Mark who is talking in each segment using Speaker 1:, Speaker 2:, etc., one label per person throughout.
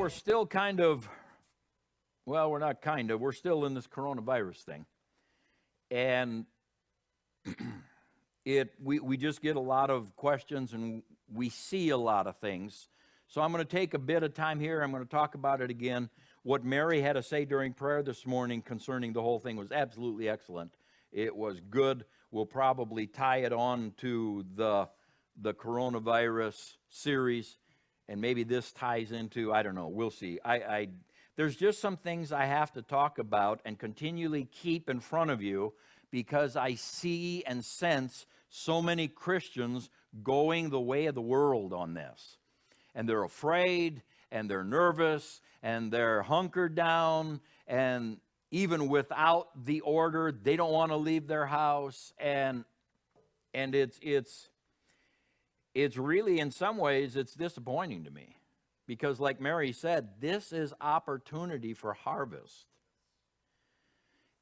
Speaker 1: we're still kind of, well, we're not kind of, we're still in this coronavirus thing. And we just get a lot of questions and we see a lot of things. So I'm going to take a bit of time here. I'm going to talk about it again. What Mary had to say during prayer this morning concerning the whole thing was absolutely excellent. It was good. We'll probably tie it on to the coronavirus series, and maybe this ties into, I don't know, we'll see. There's just some things I have to talk about and continually keep in front of you because I see and sense so many Christians going the way of the world on this. And they're afraid, and they're nervous, and they're hunkered down, and even without the order, they don't want to leave their house, and it's really, in some ways, it's disappointing to me. Because like Mary said, this is opportunity for harvest.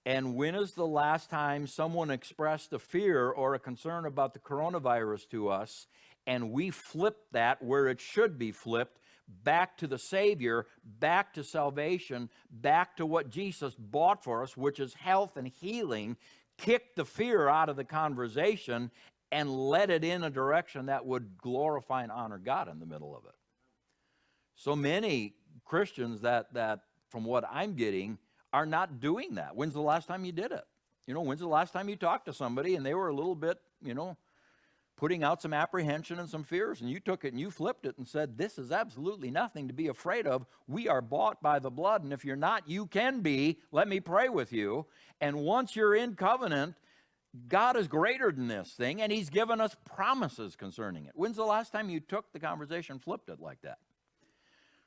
Speaker 1: And when is the last time someone expressed a fear or a concern about the coronavirus to us, and we flipped that where it should be flipped, back to the Savior, back to salvation, back to what Jesus bought for us, which is health and healing, kicked the fear out of the conversation, and led it in a direction that would glorify and honor God in the middle of it. So many Christians that from what I'm getting, are not doing that. When's the last time you did it? When's the last time you talked to somebody and they were a little bit, putting out some apprehension and some fears, and you took it and you flipped it and said, this is absolutely nothing to be afraid of. We are bought by the blood, and if you're not, you can be. Let me pray with you. And once you're in covenant, God is greater than this thing, and he's given us promises concerning it. When's the last time you took the conversation, flipped it like that?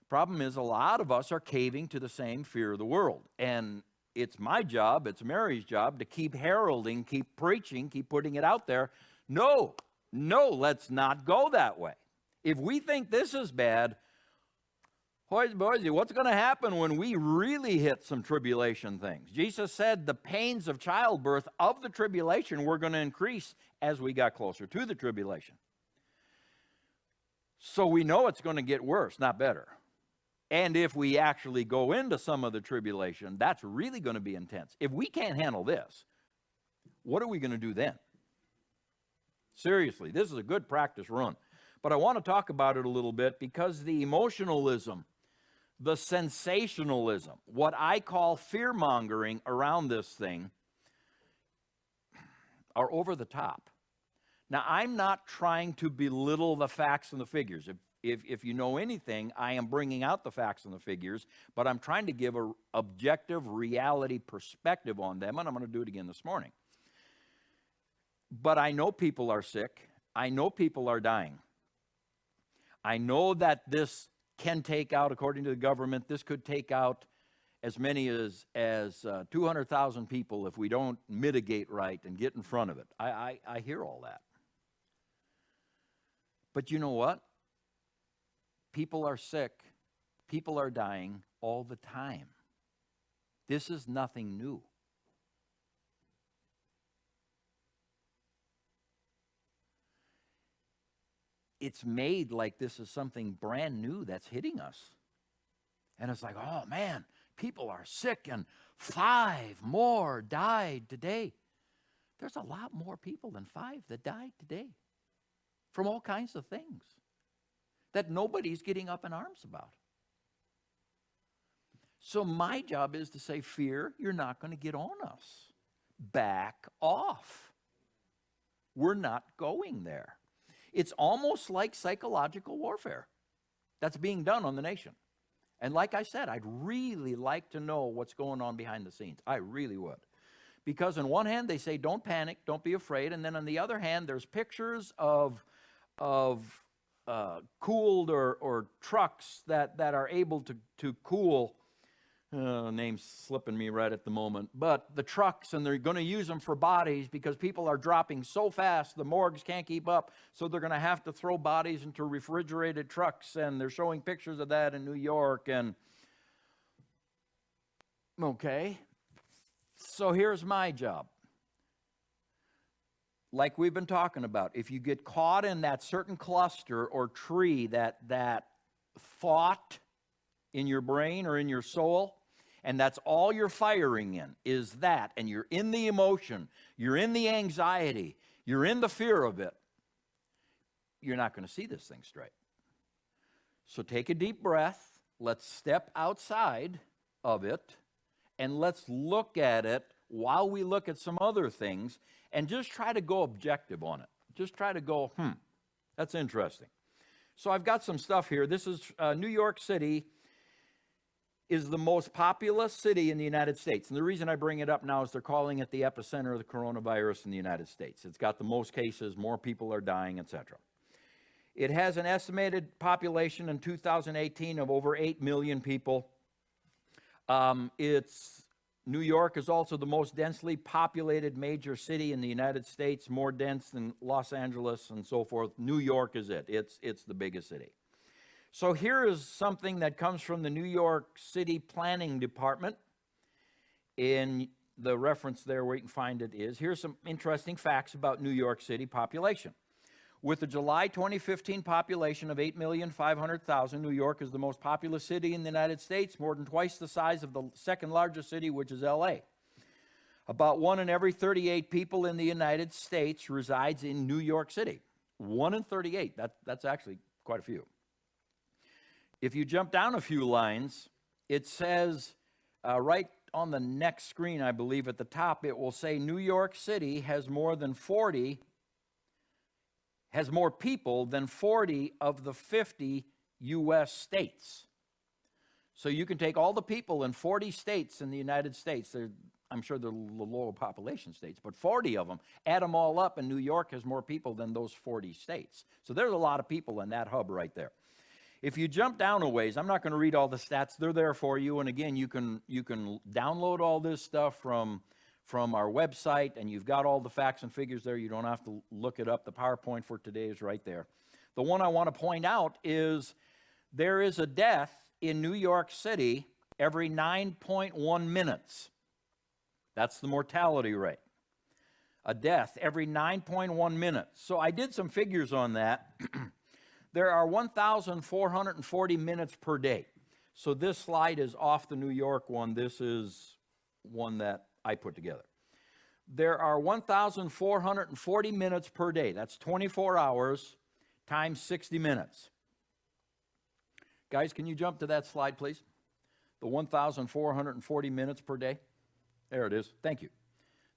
Speaker 1: Problem is, a lot of us are caving to the same fear of the world. And it's my job, it's Mary's job, to keep heralding, keep preaching, keep putting it out there. No, let's not go that way. If we think this is bad, what's going to happen when we really hit some tribulation things? Jesus said the pains of childbirth of the tribulation were going to increase as we got closer to the tribulation. So we know it's going to get worse, not better. And if we actually go into some of the tribulation, that's really going to be intense. If we can't handle this, what are we going to do then? Seriously, this is a good practice run. But I want to talk about it a little bit because the emotionalism, the sensationalism, what I call fear-mongering around this thing are over the top. Now, I'm not trying to belittle the facts and the figures. If you know anything, I am bringing out the facts and the figures, but I'm trying to give an objective reality perspective on them, and I'm going to do it again this morning. But I know people are sick. I know people are dying. I know that this can take out, according to the government, this could take out as many as 200,000 people if we don't mitigate right and get in front of it. I hear all that. But you know what? People are sick. People are dying all the time. This is nothing new. It's made like this is something brand new that's hitting us. And it's like, oh man, people are sick and 5 more died today. There's a lot more people than 5 that died today from all kinds of things that nobody's getting up in arms about. So my job is to say, fear, you're not going to get on us. Back off. We're not going there. It's almost like psychological warfare that's being done on the nation. And like I said, I'd really like to know what's going on behind the scenes. I really would. Because on one hand, they say, don't panic, don't be afraid. And then on the other hand, there's pictures of cooled or trucks that are able to cool. Name's slipping me right at the moment. But the trucks, and they're going to use them for bodies because people are dropping so fast, the morgues can't keep up. So they're going to have to throw bodies into refrigerated trucks, and they're showing pictures of that in New York. And okay, so here's my job. Like we've been talking about, if you get caught in that certain cluster or tree that thought in your brain or in your soul, and that's all you're firing in, is that, and you're in the emotion, you're in the anxiety, you're in the fear of it, you're not going to see this thing straight. So take a deep breath. Let's step outside of it, and let's look at it while we look at some other things, and just try to go objective on it. Just try to go, that's interesting. So I've got some stuff here. This is New York City is the most populous city in the United States. And the reason I bring it up now is they're calling it the epicenter of the coronavirus in the United States. It's got the most cases, more people are dying, etc. It has an estimated population in 2018 of over 8 million people. New York is also the most densely populated major city in the United States, more dense than Los Angeles and so forth. New York is it. It's the biggest city. So here is something that comes from the New York City Planning Department. In the reference there where you can find it is, here's some interesting facts about New York City population. With the July 2015 population of 8,500,000, New York is the most populous city in the United States, more than twice the size of the second largest city, which is LA. About 1 in every 38 people in the United States resides in New York City. 1 in 38, that's actually quite a few. If you jump down a few lines, it says right on the next screen, I believe at the top, it will say New York City has more people than 40 of the 50 U.S. states. So you can take all the people in 40 states in the United States. I'm sure they're the lower population states, but 40 of them, add them all up, and New York has more people than those 40 states. So there's a lot of people in that hub right there. If you jump down a ways, I'm not going to read all the stats. They're there for you. And again, you can download all this stuff from our website, and you've got all the facts and figures there. You don't have to look it up. The PowerPoint for today is right there. The one I want to point out is there is a death in New York City every 9.1 minutes. That's the mortality rate. A death every 9.1 minutes. So I did some figures on that. There are 1,440 minutes per day. So this slide is off the New York one. This is one that I put together. There are 1,440 minutes per day. That's 24 hours times 60 minutes. Guys, can you jump to that slide, please? The 1,440 minutes per day. There it is. Thank you.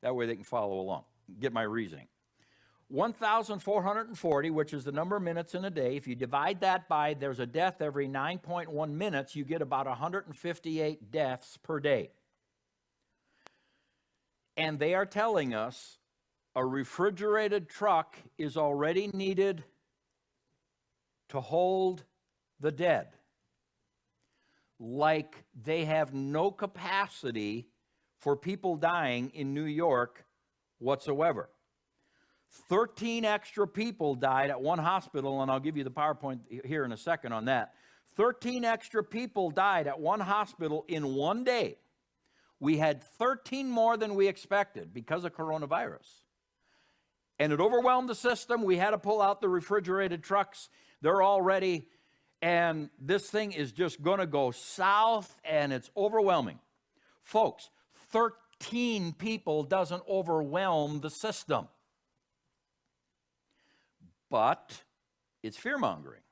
Speaker 1: That way they can follow along, get my reasoning. 1,440, which is the number of minutes in a day, if you divide that by there's a death every 9.1 minutes, you get about 158 deaths per day. And they are telling us a refrigerated truck is already needed to hold the dead. Like they have no capacity for people dying in New York whatsoever. 13 extra people died at one hospital, and I'll give you the PowerPoint here in a second on that. 13 extra people died at one hospital in one day. We had 13 more than we expected because of coronavirus. And it overwhelmed the system. We had to pull out the refrigerated trucks. They're all ready. And this thing is just going to go south, and it's overwhelming. Folks, 13 people doesn't overwhelm the system. But it's fear-mongering.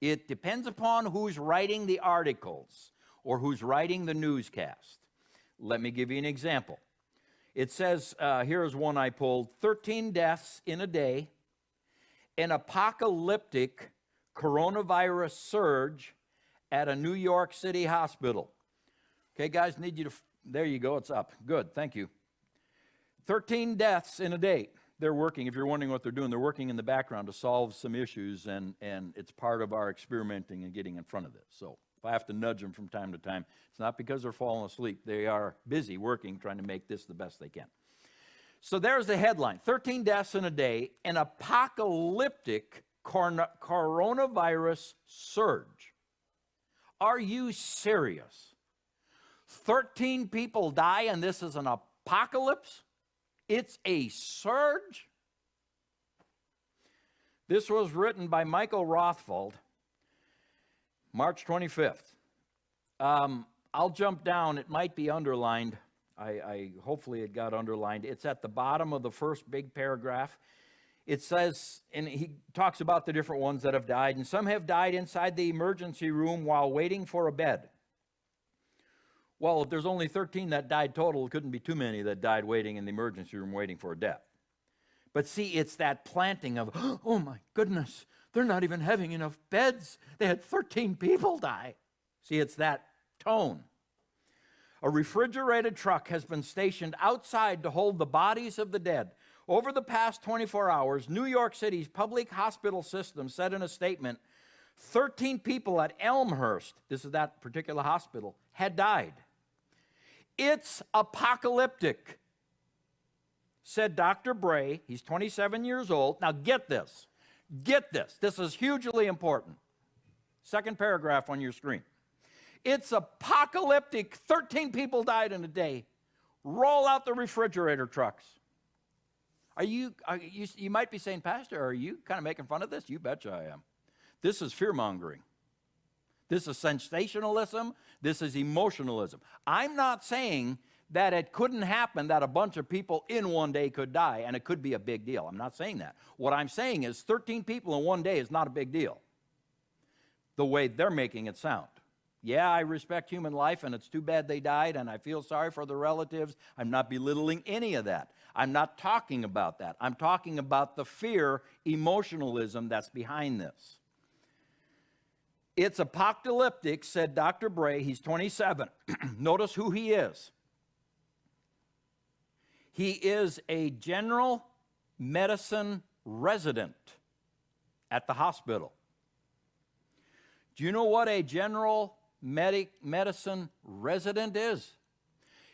Speaker 1: It depends upon who's writing the articles or who's writing the newscast. Let me give you an example. It says, here's one I pulled, 13 deaths in a day, an apocalyptic coronavirus surge at a New York City hospital. Okay, guys, need you to, there you go, it's up. Good, thank you. 13 deaths in a day. They're working, if you're wondering what they're doing, they're working in the background to solve some issues, and it's part of our experimenting and getting in front of this. So if I have to nudge them from time to time, it's not because they're falling asleep. They are busy working, trying to make this the best they can. So there's the headline, 13 deaths in a day, an apocalyptic coronavirus surge. Are you serious? 13 people die, and this is an apocalypse? It's a surge? This was written by Michael Rothfeld, March 25th. I'll jump down. It might be underlined. I hopefully it got underlined. It's at the bottom of the first big paragraph. It says, and he talks about the different ones that have died, and some have died inside the emergency room while waiting for a bed. Well, if there's only 13 that died total, it couldn't be too many that died waiting in the emergency room waiting for a death. But see, it's that planting of, oh my goodness, they're not even having enough beds. They had 13 people die. See, it's that tone. A refrigerated truck has been stationed outside to hold the bodies of the dead. Over the past 24 hours, New York City's public hospital system said in a statement, 13 people at Elmhurst, this is that particular hospital, had died. It's apocalyptic, said Dr. Bray. He's 27 years old. Now get this. Get this. This is hugely important. Second paragraph on your screen. It's apocalyptic. 13 people died in a day. Roll out the refrigerator trucks. You might be saying, Pastor, are you kind of making fun of this? You betcha I am. This is fear-mongering. This is sensationalism. This is emotionalism. I'm not saying that it couldn't happen that a bunch of people in one day could die, and it could be a big deal. I'm not saying that. What I'm saying is 13 people in one day is not a big deal, the way they're making it sound. Yeah, I respect human life, and it's too bad they died, and I feel sorry for the relatives. I'm not belittling any of that. I'm not talking about that. I'm talking about the fear, emotionalism that's behind this. It's apocalyptic, said Dr. Bray. He's 27. Notice who he is. He is a general medicine resident at the hospital. Do you know what a general medicine resident is?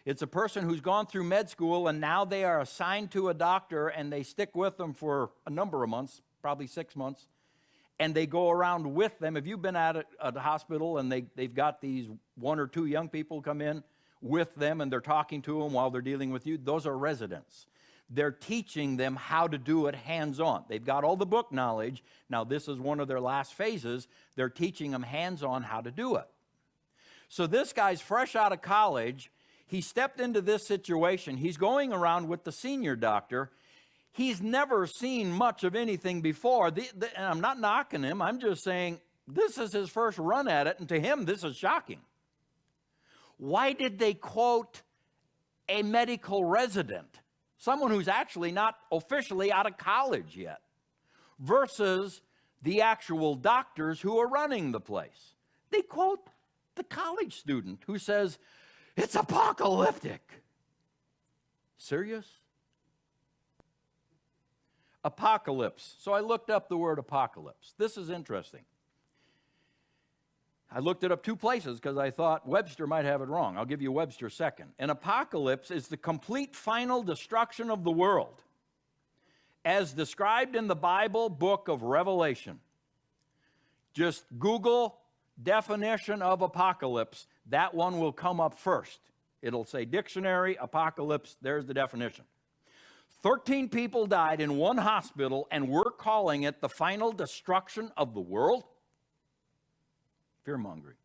Speaker 1: It's a person who's gone through med school and now they are assigned to a doctor and they stick with them for a number of months, probably 6 months, and they go around with them. If you've been at a hospital and they've got these 1 or 2 young people come in with them and they're talking to them while they're dealing with you, those are residents. They're teaching them how to do it hands-on. They've got all the book knowledge. Now, this is one of their last phases. They're teaching them hands-on how to do it. So this guy's fresh out of college. He stepped into this situation. He's going around with the senior doctor. He's never seen much of anything before. And I'm not knocking him. I'm just saying this is his first run at it, and to him, this is shocking. Why did they quote a medical resident, someone who's actually not officially out of college yet, versus the actual doctors who are running the place? They quote the college student who says, it's apocalyptic. Serious? Apocalypse. So I looked up the word apocalypse. This is interesting. I looked it up 2 places because I thought Webster might have it wrong. I'll give you Webster second. An apocalypse is the complete final destruction of the world, as described in the Bible book of Revelation. Just Google definition of apocalypse. That one will come up first. It'll say dictionary, apocalypse. There's the definition. 13 people died in one hospital, and we're calling it the final destruction of the world? Fear-mongering.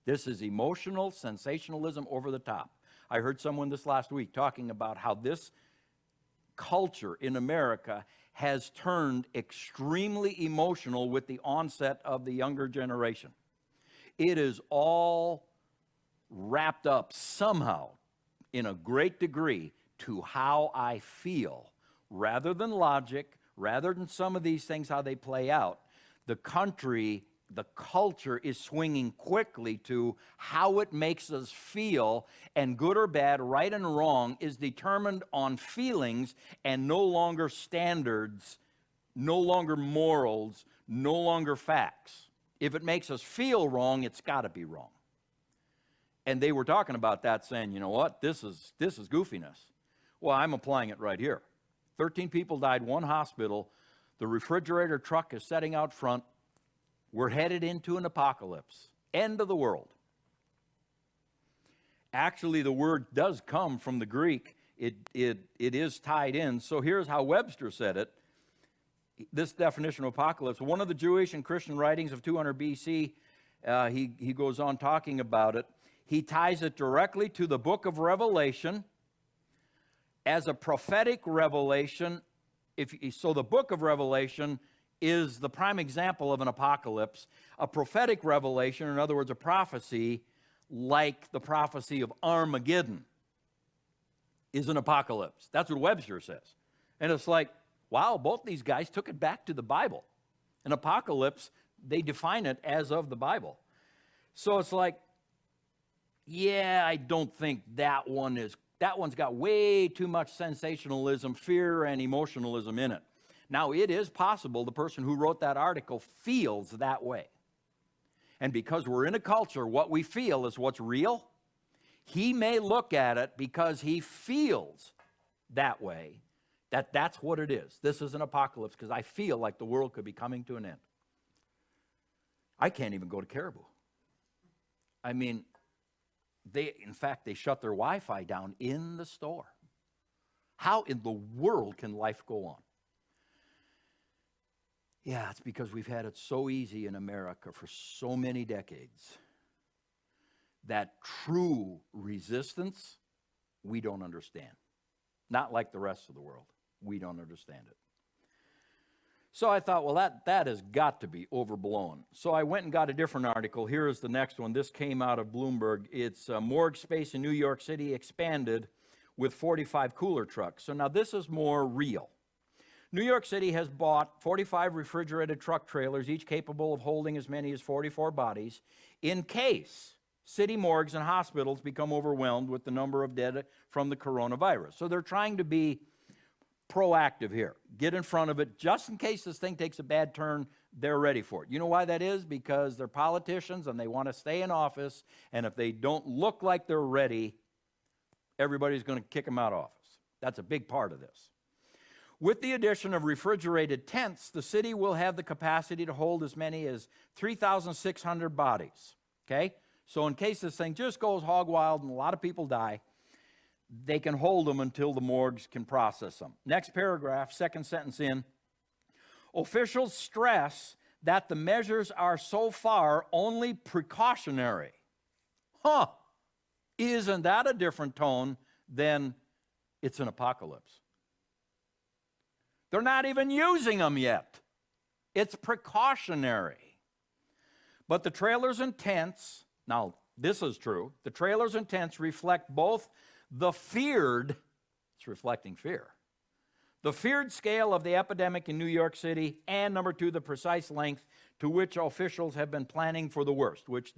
Speaker 1: This is emotional sensationalism over the top. I heard someone this last week talking about how this culture in America has turned extremely emotional with the onset of the younger generation. It is all wrapped up somehow in a great degree to how I feel, rather than logic, rather than some of these things, how they play out. The culture is swinging quickly to how it makes us feel, and good or bad, right and wrong is determined on feelings and no longer standards, no longer morals, no longer facts. If it makes us feel wrong, it's got to be wrong. And they were talking about that, saying, you know what, this is goofiness. Well, I'm applying it right here. 13 people died, one hospital. The refrigerator truck is setting out front. We're headed into an apocalypse, end of the world. Actually, the word does come from the Greek. It is tied in. So here's how Webster said it. This definition of apocalypse: one of the Jewish and Christian writings of 200 BC He goes on talking about it. He ties it directly to the book of Revelation as a prophetic revelation. So the book of Revelation is the prime example of an apocalypse. A prophetic revelation, in other words, a prophecy, like the prophecy of Armageddon, is an apocalypse. That's what Webster says. And it's like, wow, both these guys took it back to the Bible. An apocalypse, they define it as of the Bible. So it's like, yeah, I don't think that one's got way too much sensationalism, fear, and emotionalism in it. Now, it is possible the person who wrote that article feels that way. And because we're in a culture, what we feel is what's real. He may look at it because he feels that way, that's what it is. This is an apocalypse because I feel like the world could be coming to an end. I can't even go to Caribou. I mean, in fact, they shut their Wi-Fi down in the store. How in the world can life go on? Yeah, it's because we've had it so easy in America for so many decades that true resistance, we don't understand. Not like the rest of the world. We don't understand it. So I thought, well, that has got to be overblown. So I went and got a different article. Here is the next one. This came out of Bloomberg. It's morgue space in New York City expanded with 45 cooler trucks. So now this is more real. New York City has bought 45 refrigerated truck trailers, each capable of holding as many as 44 bodies, in case city morgues and hospitals become overwhelmed with the number of dead from the coronavirus. So they're trying to be proactive here. Get in front of it. Just in case this thing takes a bad turn, they're ready for it. You know why that is? Because they're politicians and they want to stay in office, and if they don't look like they're ready, everybody's going to kick them out of office. That's a big part of this. With the addition of refrigerated tents, the city will have the capacity to hold as many as 3,600 bodies. Okay? So in case this thing just goes hog wild and a lot of people die, they can hold them until the morgues can process them. Next paragraph, second sentence in. Officials stress that the measures are so far only precautionary. Isn't that a different tone than it's an apocalypse? They're not even using them yet. It's precautionary. But the trailers and tents, now this is true, the trailers and tents reflect both the feared, it's reflecting fear, the feared scale of the epidemic in New York City, and number two, the precise length to which officials have been planning for the worst, which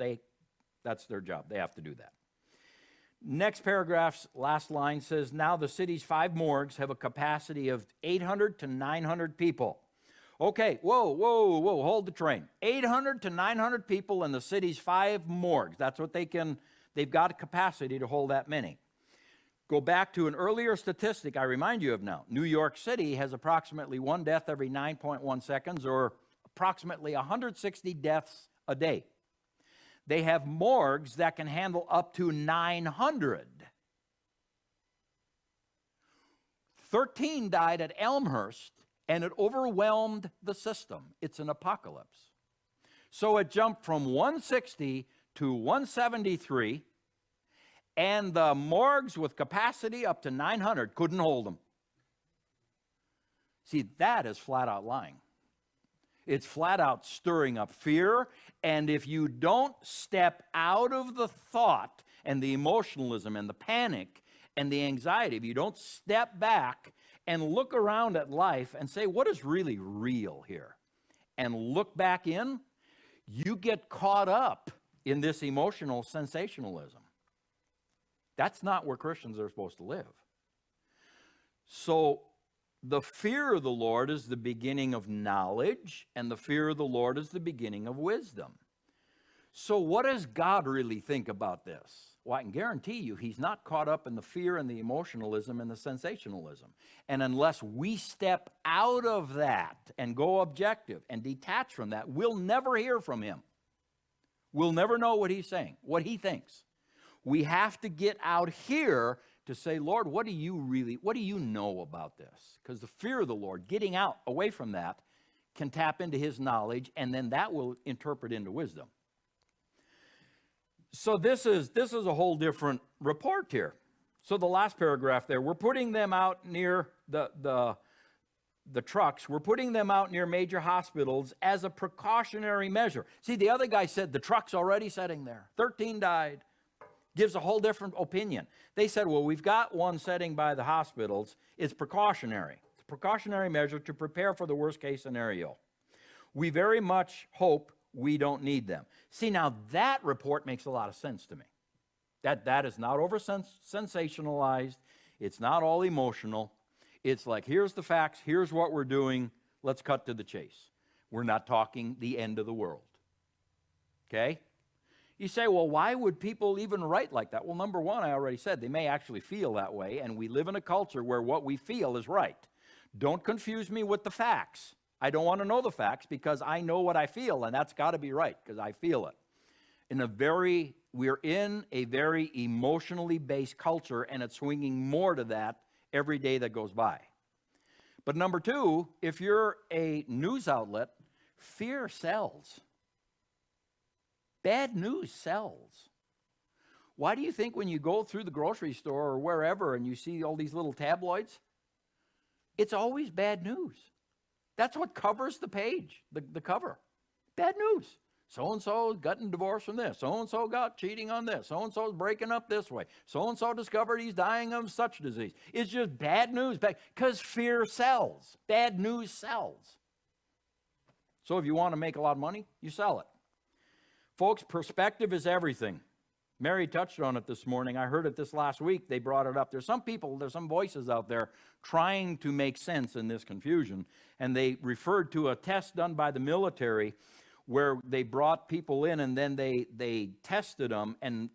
Speaker 1: that's their job. They have to do that. Next paragraph's last line says, now the city's 5 morgues have a capacity of 800 to 900 people. Okay, whoa, hold the train. 800 to 900 people in the city's 5 morgues. That's what they've got a capacity to hold that many. Go back to an earlier statistic I remind you of now. New York City has approximately 1 death every 9.1 seconds, or approximately 160 deaths a day. They have morgues that can handle up to 900. 13 died at Elmhurst, and it overwhelmed the system. It's an apocalypse. So it jumped from 160 to 173, and the morgues with capacity up to 900 couldn't hold them. See, that is flat out lying. It's flat out stirring up fear, and if you don't step out of the thought and the emotionalism and the panic and the anxiety, if you don't step back and look around at life and say, what is really real here? And look back in, you get caught up in this emotional sensationalism. That's not where Christians are supposed to live. So the fear of the Lord is the beginning of knowledge, and the fear of the Lord is the beginning of wisdom. So what does God really think about this? Well, I can guarantee you he's not caught up in the fear and the emotionalism and the sensationalism. And unless we step out of that and go objective and detach from that, we'll never hear from him. We'll never know what he's saying, what he thinks. We have to get out here to say, Lord, what do you know about this? Because the fear of the Lord, getting out away from that, can tap into his knowledge, and then that will interpret into wisdom. So this is a whole different report here. So the last paragraph there, we're putting them out near the trucks. We're putting them out near major hospitals as a precautionary measure. See, the other guy said the truck's already sitting there. 13 died. Gives a whole different opinion. They said, well, we've got one sitting by the hospitals. It's precautionary. It's a precautionary measure to prepare for the worst case scenario. We very much hope we don't need them. See, now that report makes a lot of sense to me. That is not sensationalized. It's not all emotional. It's like, here's the facts, here's what we're doing, let's cut to the chase. We're not talking the end of the world. Okay? You say, well, why would people even write like that? Well, number one, I already said, they may actually feel that way, and we live in a culture where what we feel is right. Don't confuse me with the facts. I don't want to know the facts because I know what I feel, and that's got to be right because I feel it. We're in a very emotionally based culture, and it's swinging more to that every day that goes by. But number two, if you're a news outlet, fear sells. Bad news sells. Why do you think when you go through the grocery store or wherever and you see all these little tabloids, it's always bad news? That's what covers the page, the cover. Bad news. So-and-so got in divorce from this. So-and-so got cheating on this. So-and-so's breaking up this way. So-and-so discovered he's dying of such disease. It's just bad news, because fear sells. Bad news sells. So if you want to make a lot of money, you sell it. Folks, perspective is everything. Mary touched on it this morning. I heard it this last week. They brought it up. There's some voices out there trying to make sense in this confusion. And they referred to a test done by the military where they brought people in and then they tested them and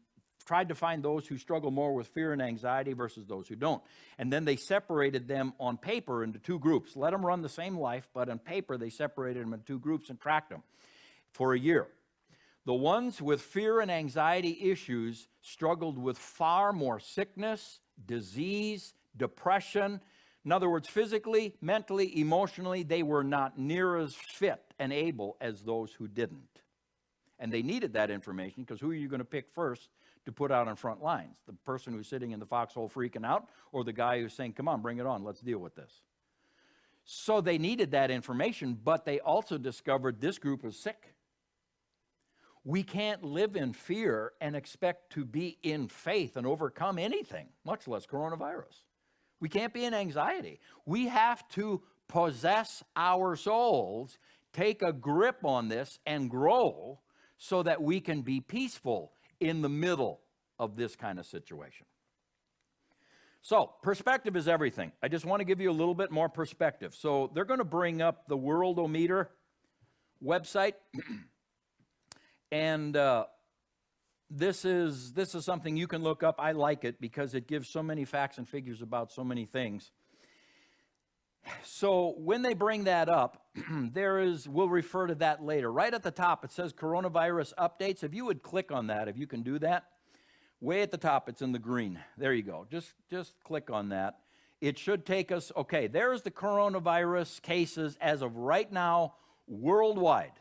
Speaker 1: tried to find those who struggle more with fear and anxiety versus those who don't. And then they separated them on paper into two groups. Let them run the same life, but on paper they separated them into two groups and tracked them for a year. The ones with fear and anxiety issues struggled with far more sickness, disease, depression. In other words, physically, mentally, emotionally, they were not near as fit and able as those who didn't. And they needed that information because who are you going to pick first to put out on front lines? The person who's sitting in the foxhole freaking out, or the guy who's saying, come on, bring it on, let's deal with this. So they needed that information, but they also discovered this group was sick. We can't live in fear and expect to be in faith and overcome anything, much less coronavirus. We can't be in anxiety. We have to possess our souls, take a grip on this, and grow so that we can be peaceful in the middle of this kind of situation. So, perspective is everything. I just want to give you a little bit more perspective. So, they're going to bring up the Worldometer website. And this is something you can look up. I like it because it gives so many facts and figures about so many things. So when they bring that up, we'll refer to that later. Right at the top, it says coronavirus updates. If you would click on that, if you can do that, way at the top, it's in the green. There you go. Just click on that. It should take us, okay, there's the coronavirus cases as of right now worldwide.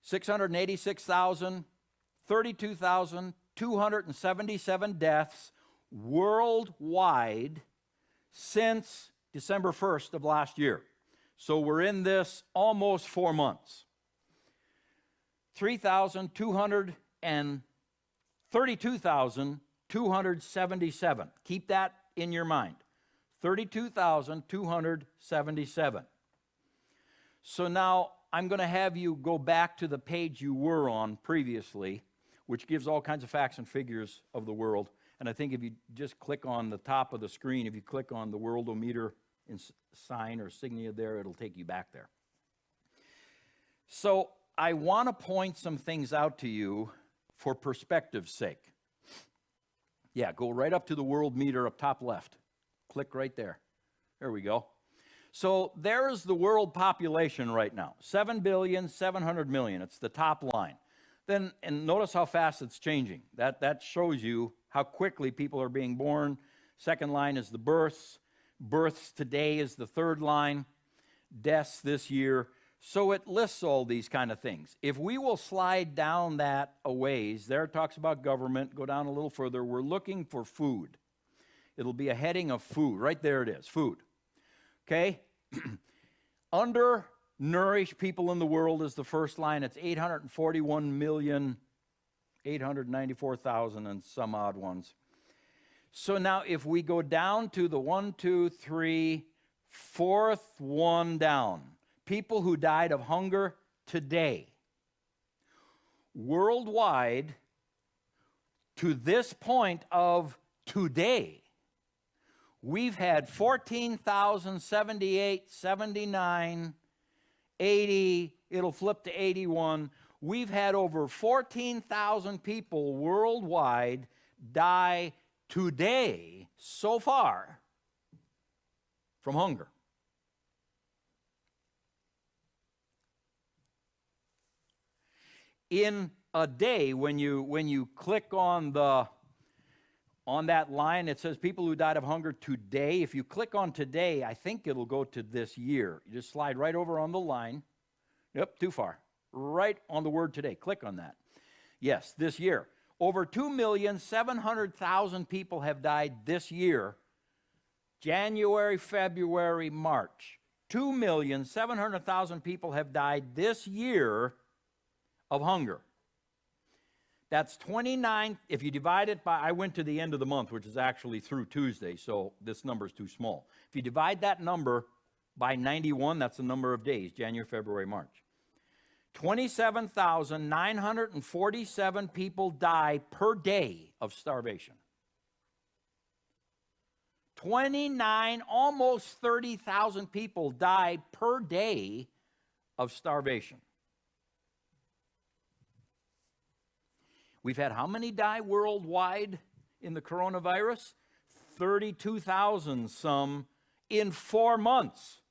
Speaker 1: 686,000, 32,277 deaths worldwide since December 1st of last year. So we're in this almost 4 months. 32,277. Keep that in your mind. 32,277. So now I'm going to have you go back to the page you were on previously, which gives all kinds of facts and figures of the world. And I think if you just click on the top of the screen, if you click on the Worldometer sign or signia there, it'll take you back there. So I want to point some things out to you for perspective's sake. Yeah, go right up to the Worldometer up top left. Click right there. There we go. So there's the world population right now, 7,700,000,000. It's the top line. Then, and notice how fast it's changing. That shows you how quickly people are being born. Second line is the births. Births today is the third line. Deaths this year, So it lists all these kind of things. If we will slide down that a ways, there it talks about government, go down a little further, we're looking for food. It'll be a heading of food. Right there it is, food. Okay? Undernourished people in the world is the first line. It's 841,894,000 and some odd ones. So now if we go down to the 1, 2, 3, fourth one down, people who died of hunger today. Worldwide, to this point of today, we've had 14,078, 79, 80, it'll flip to 81. We've had over 14,000 people worldwide die today so far from hunger. In a day, when you click on that line, it says people who died of hunger today. If you click on today, I think it'll go to this year. You just slide right over on the line. Yep, too far. Right on the word today. Click on that. Yes, this year. Over 2,700,000 people have died this year. January, February, March. 2,700,000 people have died this year of hunger. That's 29, if you divide it by, I went to the end of the month, which is actually through Tuesday, so this number is too small. If you divide that number by 91, that's the number of days, January, February, March. 27,947 people die per day of starvation. 29, almost 30,000 people die per day of starvation. We've had how many die worldwide in the coronavirus? 32,000 some in 4 months.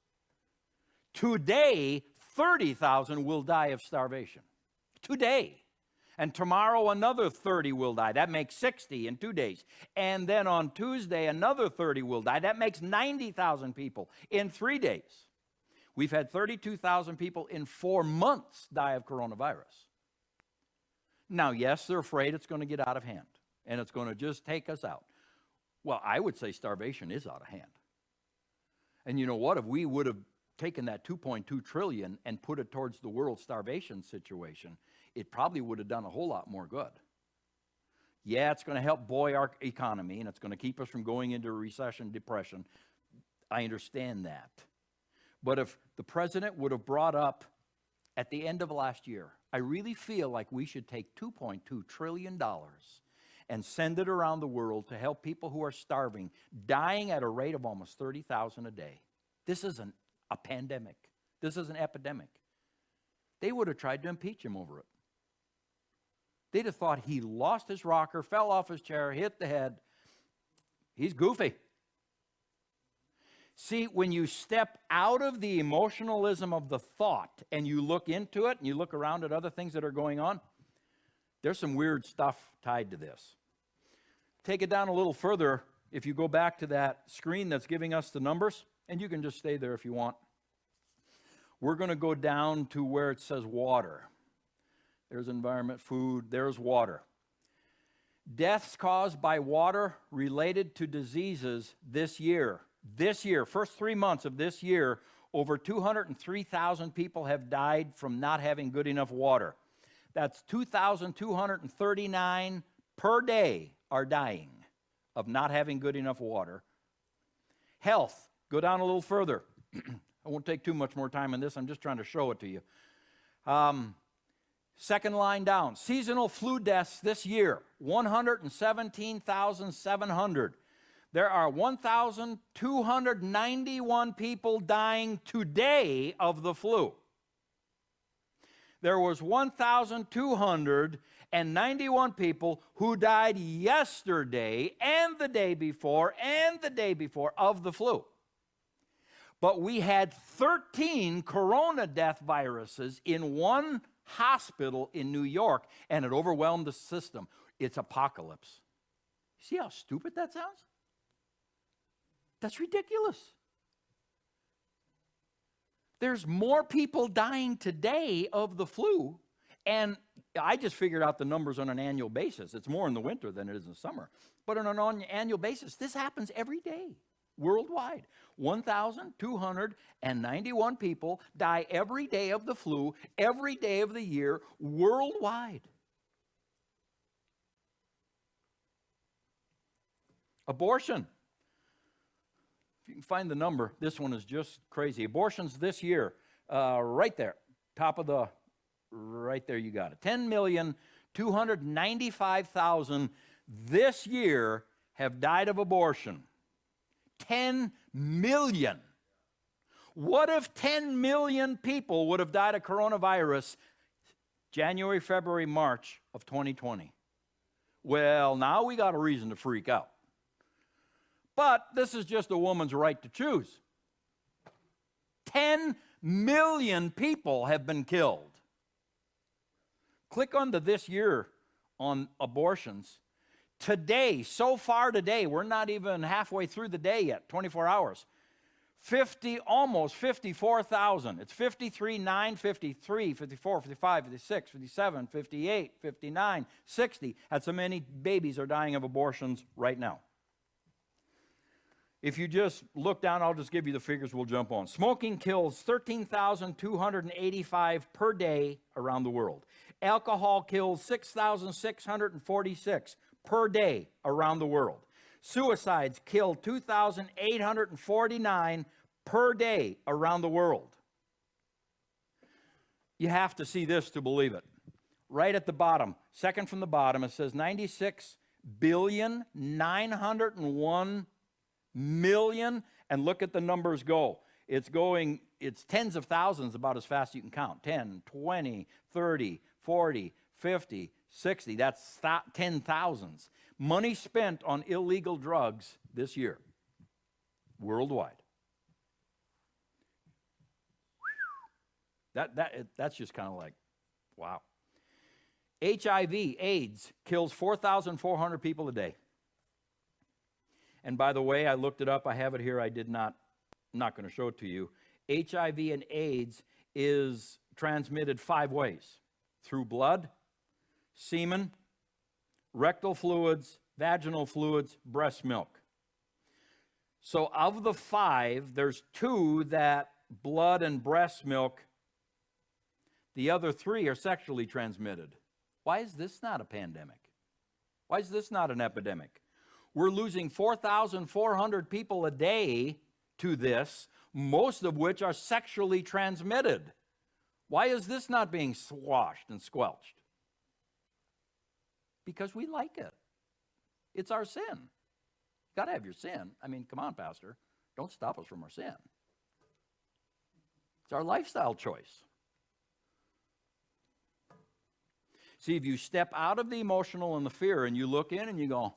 Speaker 1: Today, 30,000 will die of starvation. Today. And tomorrow another 30 will die. That makes 60 in 2 days. And then on Tuesday another 30 will die. That makes 90,000 people in 3 days. We've had 32,000 people in 4 months die of coronavirus. Now, yes, they're afraid it's going to get out of hand and it's going to just take us out. Well, I would say starvation is out of hand. And you know what? If we would have taken that $2.2 trillion and put it towards the world starvation situation, it probably would have done a whole lot more good. Yeah, it's going to help buoy our economy and it's going to keep us from going into a recession, depression. I understand that. But if the president would have brought up at the end of last year, I really feel like we should take $2.2 trillion and send it around the world to help people who are starving, dying at a rate of almost 30,000 a day. This isn't a pandemic. This is an epidemic. They would have tried to impeach him over it. They'd have thought he lost his rocker, fell off his chair, hit the head. He's goofy. See, when you step out of the emotionalism of the thought and you look into it and you look around at other things that are going on, there's some weird stuff tied to this. Take it down a little further. If you go back to that screen that's giving us the numbers, and you can just stay there if you want. We're going to go down to where it says water. There's environment, food, there's water. Deaths caused by water related to diseases this year, first 3 months of this year, over 203,000 people have died from not having good enough water. That's 2,239 per day are dying of not having good enough water. Health, go down a little further. I won't take too much more time on this. I'm just trying to show it to you. Second line down, seasonal flu deaths this year, 117,700. There are 1,291 people dying today of the flu. There was 1,291 people who died yesterday and the day before of the flu. But we had 13 corona death viruses in one hospital in New York, and it overwhelmed the system. It's apocalypse. See how stupid that sounds? That's ridiculous. There's more people dying today of the flu, and I just figured out the numbers on an annual basis. It's more in the winter than it is in the summer. But on an annual basis, this happens every day worldwide. 1,291 people die every day of the flu, every day of the year, worldwide. Abortion. If you can find the number, this one is just crazy. Abortions this year, right there, top of the, right there you got it. 10,295,000 this year have died of abortion. 10 million. What if 10 million people would have died of coronavirus January, February, March of 2020? Well, now we got a reason to freak out. But this is just a woman's right to choose. 10 million people have been killed. Click on the this year on abortions. Today, so far today, we're not even halfway through the day yet, 24 hours. Almost 54,000. It's 53, 9, 53, 54, 55, 56, 57, 58, 59, 60. That's how many babies are dying of abortions right now. If you just look down, I'll just give you the figures, we'll jump on. Smoking kills 13,285 per day around the world. Alcohol kills 6,646 per day around the world. Suicides kill 2,849 per day around the world. You have to see this to believe it. Right at the bottom, second from the bottom, it says 96,901,000,000, and look at the numbers go. It's tens of thousands, about as fast as you can count. 10, 20, 30, 40, 50, 60. That's 10,000s. Money spent on illegal drugs this year, worldwide. That's just kind of like, wow. HIV, AIDS, kills 4,400 people a day. And by the way, I looked it up. I have it here. I'm not going to show it to you. HIV and AIDS is transmitted 5 ways: through blood, semen, rectal fluids, vaginal fluids, breast milk. So of the 5, there's 2 that blood and breast milk. The other 3 are sexually transmitted. Why is this not a pandemic? Why is this not an epidemic? We're losing 4,400 people a day to this, most of which are sexually transmitted. Why is this not being squashed and squelched? Because we like it. It's our sin. You got to have your sin. I mean, come on, Pastor. Don't stop us from our sin. It's our lifestyle choice. See, if you step out of the emotional and the fear and you look in and you go,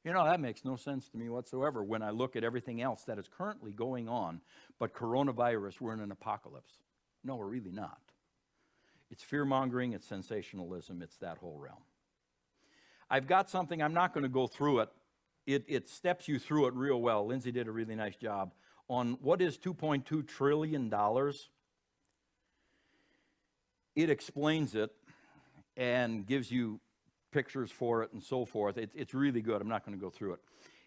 Speaker 1: that makes no sense to me whatsoever when I look at everything else that is currently going on, but coronavirus, we're in an apocalypse. No, we're really not. It's fear-mongering, it's sensationalism, it's that whole realm. I've got something, I'm not going to go through it. It steps you through it real well. Lindsay did a really nice job on what is $2.2 trillion. It explains it and gives you pictures for it and so forth. It's really good. I'm not going to go through it.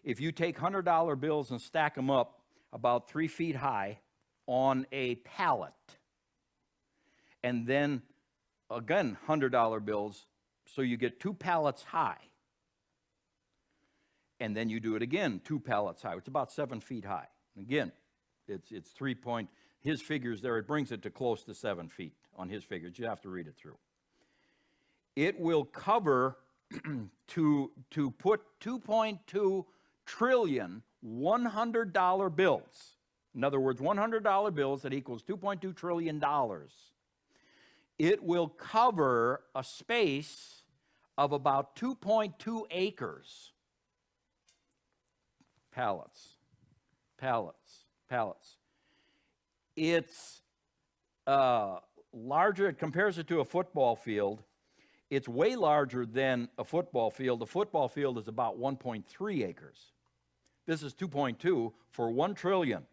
Speaker 1: If you take $100 bills and stack them up about 3 feet high on a pallet, and then again $100 bills, so you get 2 pallets high, and then you do it again 2 pallets high. It's about 7 feet high. Again, it's 3 point. His figures there, it brings it to close to 7 feet on his figures. You have to read it through. It will cover to put 2.2 trillion $100 bills. In other words, $100 bills that equals $2.2 trillion. It will cover a space of about 2.2 acres. Pallets. It's larger. It compares it to a football field. It's way larger than a football field. A football field is about 1.3 acres. This is 2.2 for 1 trillion.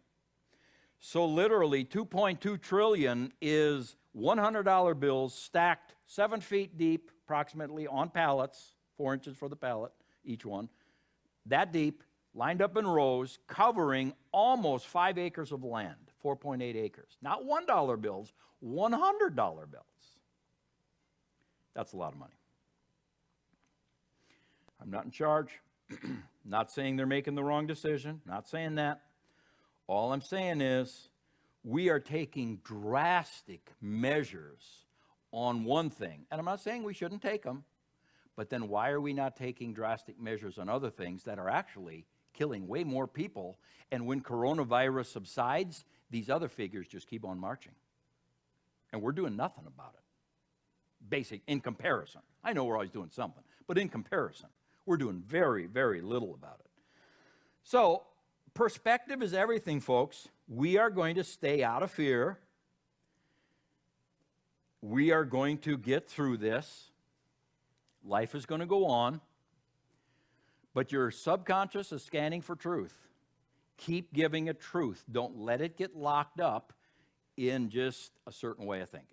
Speaker 1: So literally 2.2 trillion is $100 bills stacked 7 feet deep, approximately, on pallets, 4 inches for the pallet, each one, that deep, lined up in rows, covering almost 5 acres of land, 4.8 acres. Not $1 bills, $100 bills. That's a lot of money. I'm not in charge. Not saying they're making the wrong decision. Not saying that. All I'm saying is we are taking drastic measures on one thing. And I'm not saying we shouldn't take them, but then why are we not taking drastic measures on other things that are actually killing way more people? And when coronavirus subsides, these other figures just keep on marching. And we're doing nothing about it. In comparison. I know we're always doing something, but in comparison, we're doing very, very little about it. So, perspective is everything, folks. We are going to stay out of fear. We are going to get through this. Life is going to go on. But your subconscious is scanning for truth. Keep giving it truth. Don't let it get locked up in just a certain way of thinking.